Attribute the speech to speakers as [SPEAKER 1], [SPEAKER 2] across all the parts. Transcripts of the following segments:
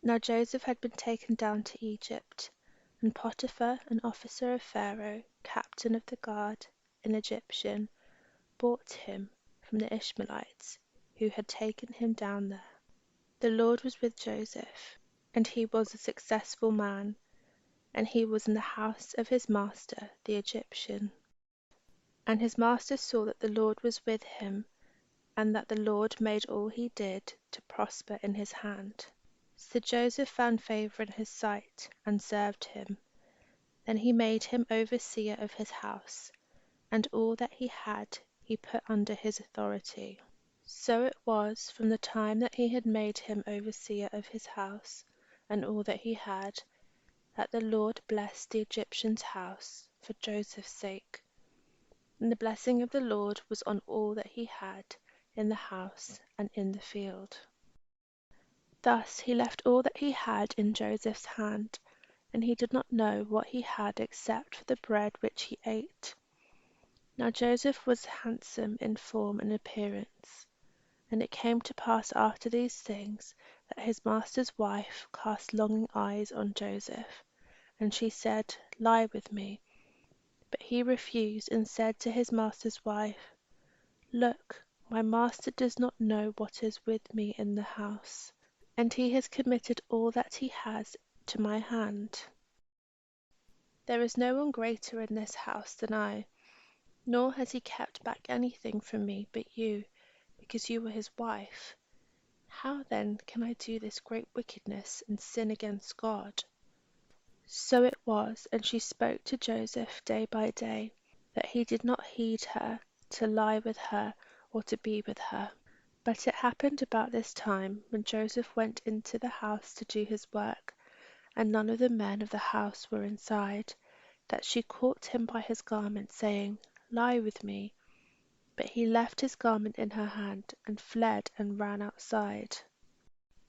[SPEAKER 1] Now Joseph had been taken down to Egypt, and Potiphar, an officer of Pharaoh, captain of the guard, an Egyptian, bought him from the Ishmaelites who had taken him down there. The Lord was with Joseph, and he was a successful man, and he was in the house of his master the Egyptian. And his master saw that the Lord was with him, and that the Lord made all he did to prosper in his hand. So Joseph found favour in his sight, and served him. Then he made him overseer of his house, and all that he had he put under his authority. So it was, from the time that he had made him overseer of his house, and all that he had, that the Lord blessed the Egyptian's house for Joseph's sake. And the blessing of the Lord was on all that he had in the house and in the field. Thus he left all that he had in Joseph's hand, and he did not know what he had except for the bread which he ate. Now Joseph was handsome in form and appearance. And it came to pass after these things, that his master's wife cast longing eyes on Joseph, and she said, Lie with me. But he refused, and said to his master's wife, Look, my master does not know what is with me in the house, and he has committed all that he has to my hand. There is no one greater in this house than I, nor has he kept back anything from me but you, because you were his wife. How then can I do this great wickedness and sin against God? So it was, and she spoke to Joseph day by day, that he did not heed her, to lie with her, or to be with her. But it happened about this time, when Joseph went into the house to do his work, and none of the men of the house were inside, that she caught him by his garment, saying, Lie with me. But he left his garment in her hand, and fled and ran outside.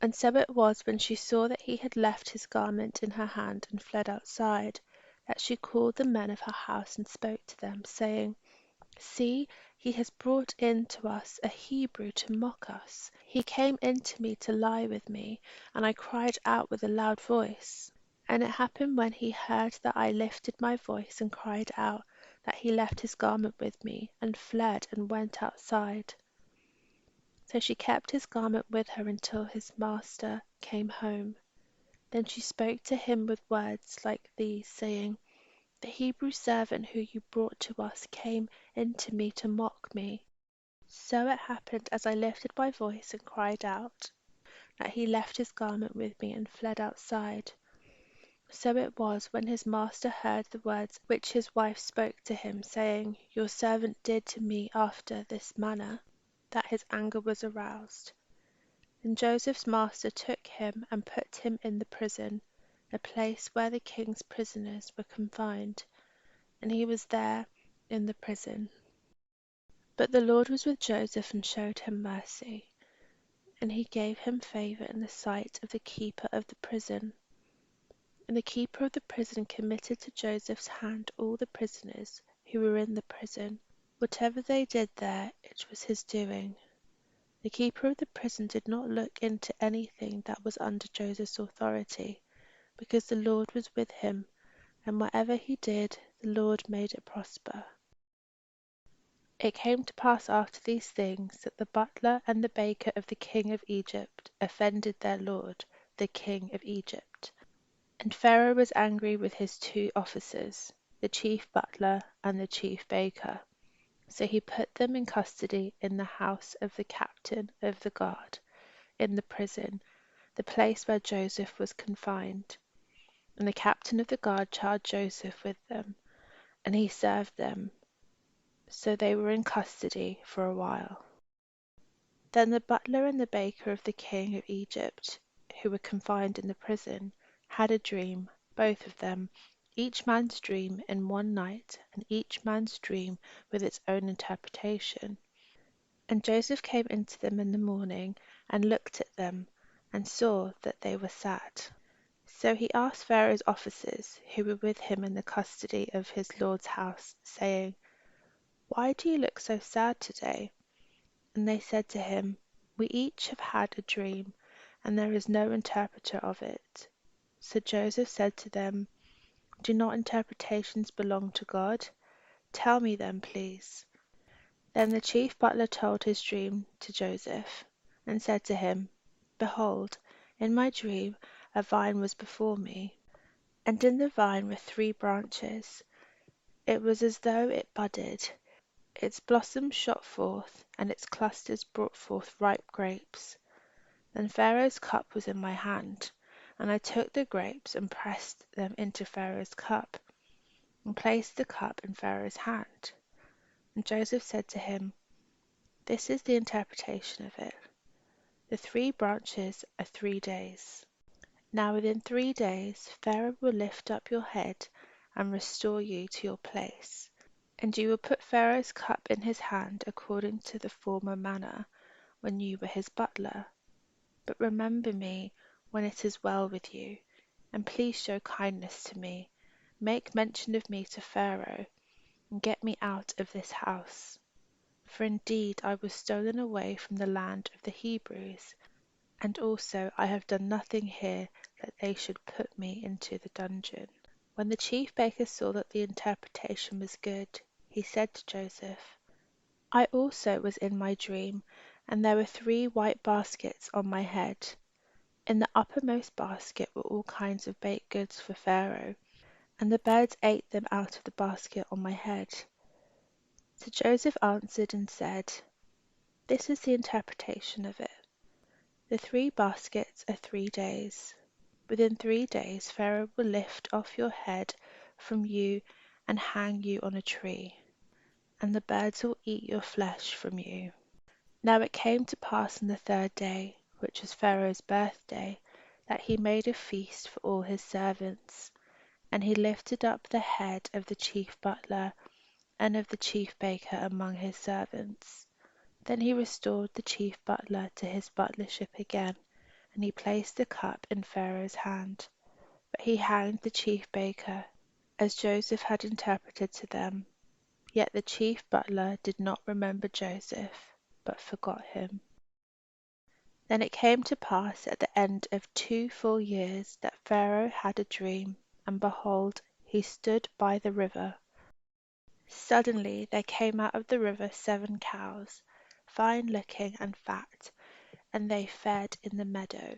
[SPEAKER 1] And so it was, when she saw that he had left his garment in her hand and fled outside, that she called the men of her house and spoke to them, saying, See, he has brought in to us a Hebrew to mock us. He came in to me to lie with me, and I cried out with a loud voice. And it happened, when he heard that I lifted my voice and cried out, that he left his garment with me, and fled and went outside. So she kept his garment with her until his master came home. Then she spoke to him with words like these, saying, The Hebrew servant who you brought to us came in to me to mock me. So it happened, as I lifted my voice and cried out, that he left his garment with me and fled outside. So it was, when his master heard the words which his wife spoke to him, saying, Your servant did to me after this manner, that his anger was aroused. And Joseph's master took him and put him in the prison, a place where the king's prisoners were confined, and he was there in the prison. But the Lord was with Joseph and showed him mercy, and he gave him favour in the sight of the keeper of the prison. And the keeper of the prison committed to Joseph's hand all the prisoners who were in the prison. Whatever they did there, it was his doing. The keeper of the prison did not look into anything that was under Joseph's authority, because the Lord was with him, and whatever he did, the Lord made it prosper. It came to pass after these things, that the butler and the baker of the king of Egypt offended their lord, the king of Egypt. And Pharaoh was angry with his 2 officers, the chief butler and the chief baker. So he put them in custody in the house of the captain of the guard, in the prison, the place where Joseph was confined. And the captain of the guard charged Joseph with them, and he served them. So they were in custody for a while. Then the butler and the baker of the king of Egypt, who were confined in the prison, had a dream, both of them, each man's dream in one night, and each man's dream with its own interpretation. And Joseph came into them in the morning, and looked at them, and saw that they were sad. So he asked Pharaoh's officers, who were with him in the custody of his lord's house, saying, Why do you look so sad today? And they said to him, We each have had a dream, and there is no interpreter of it. So Joseph said to them, Do not interpretations belong to God? Tell me them, please. Then the chief butler told his dream to Joseph, and said to him, Behold, in my dream a vine was before me, and in the vine were 3 branches. It was as though it budded. Its blossoms shot forth, and its clusters brought forth ripe grapes. Then Pharaoh's cup was in my hand, and I took the grapes and pressed them into Pharaoh's cup, and placed the cup in Pharaoh's hand. And Joseph said to him, This is the interpretation of it. The 3 branches are 3 days. Now within 3 days Pharaoh will lift up your head and restore you to your place. And you will put Pharaoh's cup in his hand according to the former manner, when you were his butler. But remember me when it is well with you, and please show kindness to me. Make mention of me to Pharaoh, and get me out of this house. For indeed I was stolen away from the land of the Hebrews, and also I have done nothing here that they should put me into the dungeon. When the chief baker saw that the interpretation was good, he said to Joseph, I also was in my dream, and there were 3 white baskets on my head. In the uppermost basket were all kinds of baked goods for Pharaoh, and the birds ate them out of the basket on my head. So Joseph answered and said, This is the interpretation of it. The 3 baskets are 3 days. Within 3 days Pharaoh will lift off your head from you and hang you on a tree, and the birds will eat your flesh from you. Now it came to pass on the 3rd day, which was Pharaoh's birthday, that he made a feast for all his servants. And he lifted up the head of the chief butler and of the chief baker among his servants. Then he restored the chief butler to his butlership again, and he placed the cup in Pharaoh's hand. But he hanged the chief baker, as Joseph had interpreted to them. Yet the chief butler did not remember Joseph, but forgot him. Then it came to pass at the end of 2 full years that Pharaoh had a dream, and behold, he stood by the river. Suddenly there came out of the river 7 cows, fine looking and fat, and they fed in the meadow.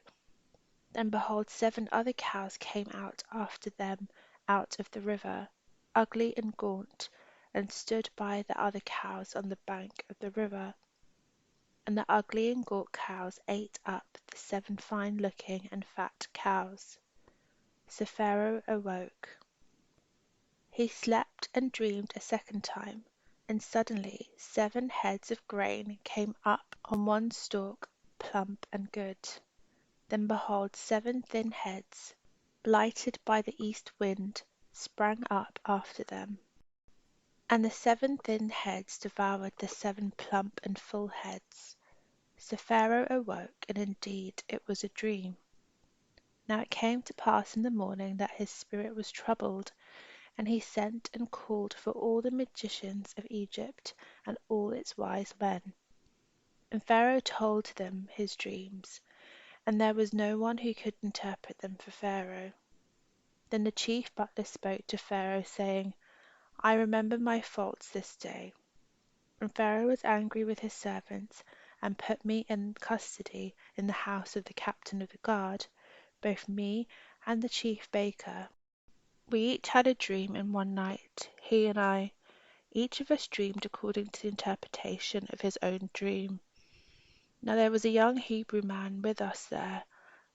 [SPEAKER 1] Then behold, 7 other cows came out after them out of the river, ugly and gaunt, and stood by the other cows on the bank of the river. And the ugly and gaunt cows ate up the 7 fine looking and fat cows. So Pharaoh awoke. He slept and dreamed a second time, and suddenly 7 heads of grain came up on one stalk, plump and good. Then behold, 7 thin heads, blighted by the east wind, sprang up after them. And the 7 thin heads devoured the 7 plump and full heads. So Pharaoh awoke, and indeed it was a dream. Now it came to pass in the morning that his spirit was troubled, and he sent and called for all the magicians of Egypt and all its wise men. And Pharaoh told them his dreams, and there was no one who could interpret them for Pharaoh. Then the chief butler spoke to Pharaoh, saying, I remember my faults this day. And Pharaoh was angry with his servants, and put me in custody in the house of the captain of the guard, both me and the chief baker. We each had a dream in one night, he and I. Each of us dreamed according to the interpretation of his own dream. Now there was a young Hebrew man with us there,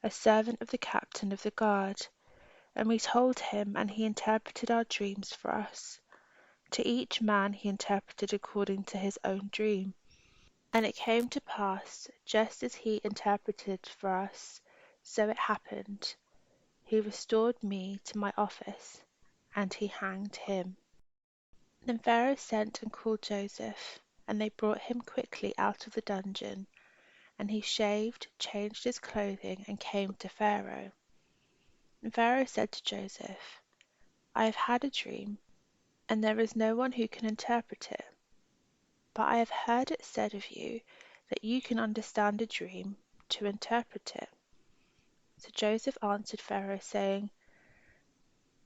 [SPEAKER 1] a servant of the captain of the guard, and we told him, and he interpreted our dreams for us. To each man he interpreted according to his own dream. And it came to pass, just as he interpreted for us, so it happened. He restored me to my office, and he hanged him. Then Pharaoh sent and called Joseph, and they brought him quickly out of the dungeon. And he shaved, changed his clothing, and came to Pharaoh. And Pharaoh said to Joseph, I have had a dream, and there is no one who can interpret it. But I have heard it said of you that you can understand a dream to interpret it. So Joseph answered Pharaoh, saying,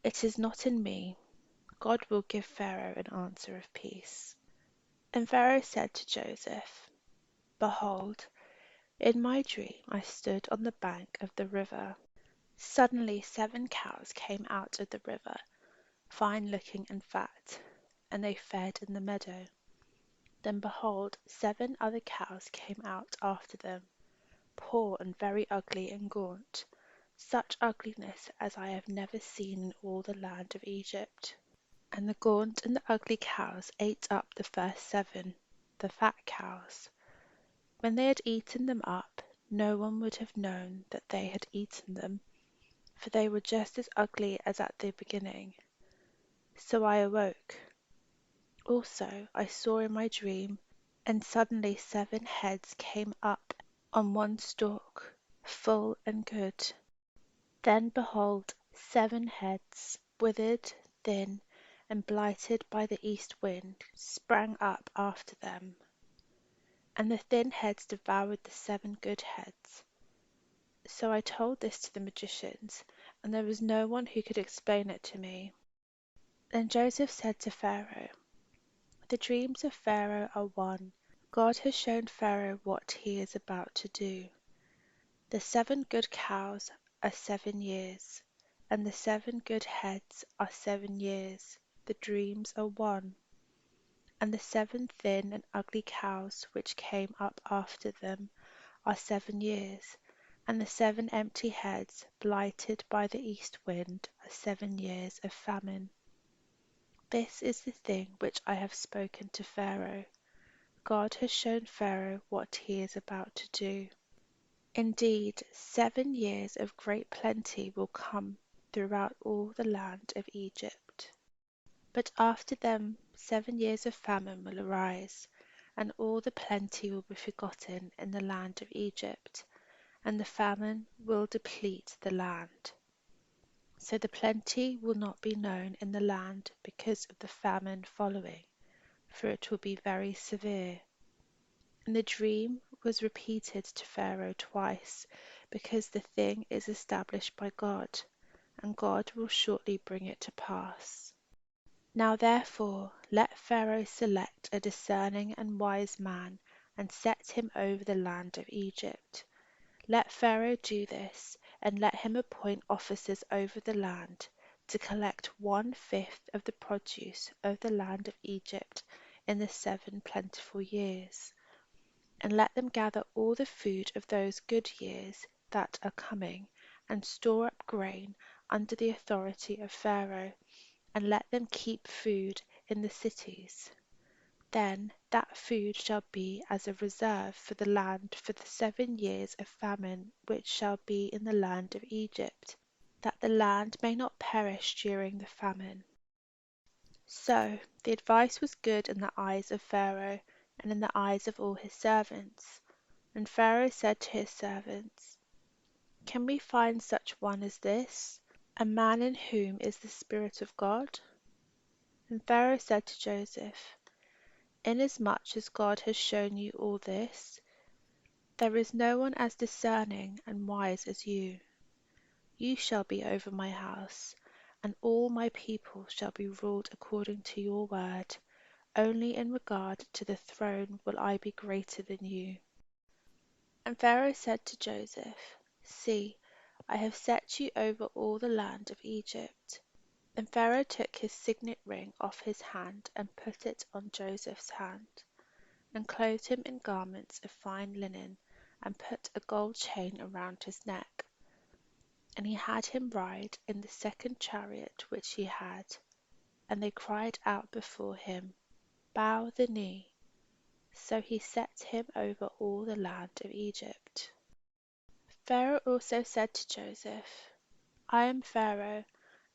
[SPEAKER 1] It is not in me. God will give Pharaoh an answer of peace. And Pharaoh said to Joseph, Behold, in my dream I stood on the bank of the river. Suddenly 7 cows came out of the river, fine looking and fat, and they fed in the meadow. Then behold, 7 other cows came out after them, poor and very ugly and gaunt, such ugliness as I have never seen in all the land of Egypt. And the gaunt and the ugly cows ate up the first 7, the fat cows. When they had eaten them up, no one would have known that they had eaten them, for they were just as ugly as at the beginning. So I awoke. Also I saw in my dream, and suddenly 7 heads came up on one stalk, full and good. Then behold, 7 heads, withered, thin, and blighted by the east wind, sprang up after them. And the thin heads devoured the 7 good heads. So I told this to the magicians, and there was no one who could explain it to me. Then Joseph said to Pharaoh, The dreams of Pharaoh are one. God has shown Pharaoh what he is about to do. The 7 good cows are 7 years, and the 7 good heads are 7 years. The dreams are one. And the 7 thin and ugly cows which came up after them are 7 years, and the 7 empty heads, blighted by the east wind, are 7 years of famine. This is the thing which I have spoken to Pharaoh. God has shown Pharaoh what he is about to do. Indeed, 7 years of great plenty will come throughout all the land of Egypt. But after them 7 years of famine will arise, and all the plenty will be forgotten in the land of Egypt, and the famine will deplete the land. So the plenty will not be known in the land because of the famine following, for it will be very severe. And the dream was repeated to Pharaoh twice, because the thing is established by God, and God will shortly bring it to pass. Now therefore let Pharaoh select a discerning and wise man, and set him over the land of Egypt. Let Pharaoh do this, and let him appoint officers over the land, to collect 1/5 of the produce of the land of Egypt in the 7 plentiful years. And let them gather all the food of those good years that are coming, and store up grain under the authority of Pharaoh, and let them keep food in the cities. Then that food shall be as a reserve for the land for the 7 years of famine which shall be in the land of Egypt, that the land may not perish during the famine. So the advice was good in the eyes of Pharaoh, and in the eyes of all his servants. And Pharaoh said to his servants, Can we find such one as this, a man in whom is the Spirit of God? And Pharaoh said to Joseph, Inasmuch as God has shown you all this, there is no one as discerning and wise as you. You shall be over my house, and all my people shall be ruled according to your word. Only in regard to the throne will I be greater than you. And Pharaoh said to Joseph, See, I have set you over all the land of Egypt. And Pharaoh took his signet ring off his hand and put it on Joseph's hand, and clothed him in garments of fine linen, and put a gold chain around his neck. And he had him ride in the 2nd chariot which he had. And they cried out before him, Bow the knee. So he set him over all the land of Egypt. Pharaoh also said to Joseph, I am Pharaoh,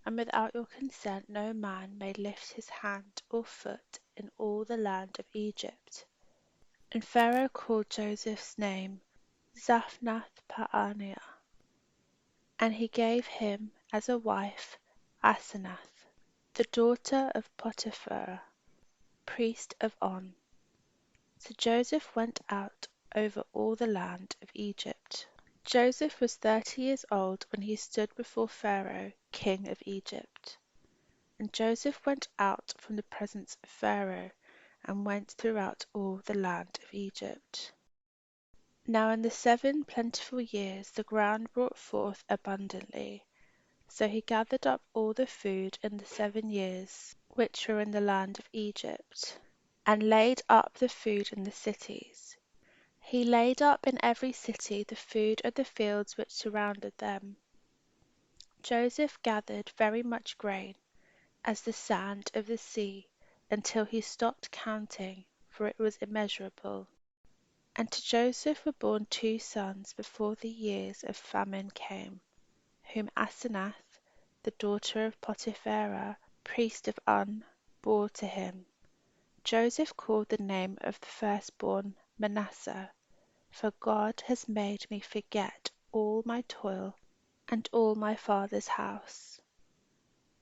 [SPEAKER 1] and without your consent no man may lift his hand or foot in all the land of Egypt. And Pharaoh called Joseph's name Zaphnath-paaneah, and he gave him as a wife Asenath, the daughter of Potiphar, priest of On. So Joseph went out over all the land of Egypt. Joseph was 30 years old when he stood before Pharaoh, king of Egypt. And Joseph went out from the presence of Pharaoh, and went throughout all the land of Egypt. Now in the 7 plentiful years the ground brought forth abundantly. So he gathered up all the food in the 7 years which were in the land of Egypt, and laid up the food in the cities. He laid up in every city the food of the fields which surrounded them. Joseph gathered very much grain, as the sand of the sea, until he stopped counting, for it was immeasurable. And to Joseph were born 2 sons before the years of famine came, whom Asenath, the daughter of Potipherah, priest of On, bore to him. Joseph called the name of the firstborn Manasseh, for God has made me forget all my toil and all my father's house.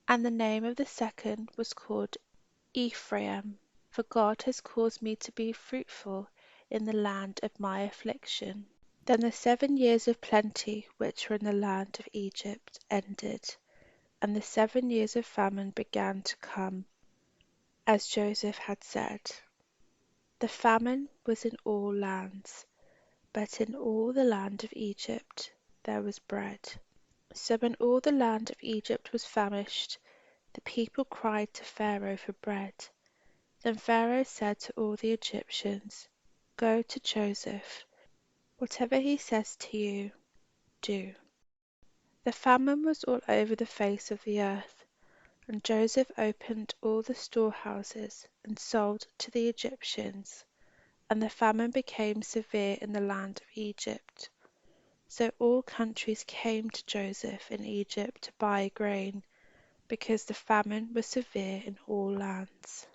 [SPEAKER 1] And the name of the second was called Ephraim, for God has caused me to be fruitful in the land of my affliction. Then the 7 years of plenty which were in the land of Egypt ended, and the 7 years of famine began to come, as Joseph had said. The famine was in all lands, but in all the land of Egypt there was bread. So when all the land of Egypt was famished, the people cried to Pharaoh for bread. Then Pharaoh said to all the Egyptians, "Go to Joseph. Whatever he says to you, do." The famine was all over the face of the earth, and Joseph opened all the storehouses and sold to the Egyptians, and the famine became severe in the land of Egypt. So all countries came to Joseph in Egypt to buy grain, because the famine was severe in all lands.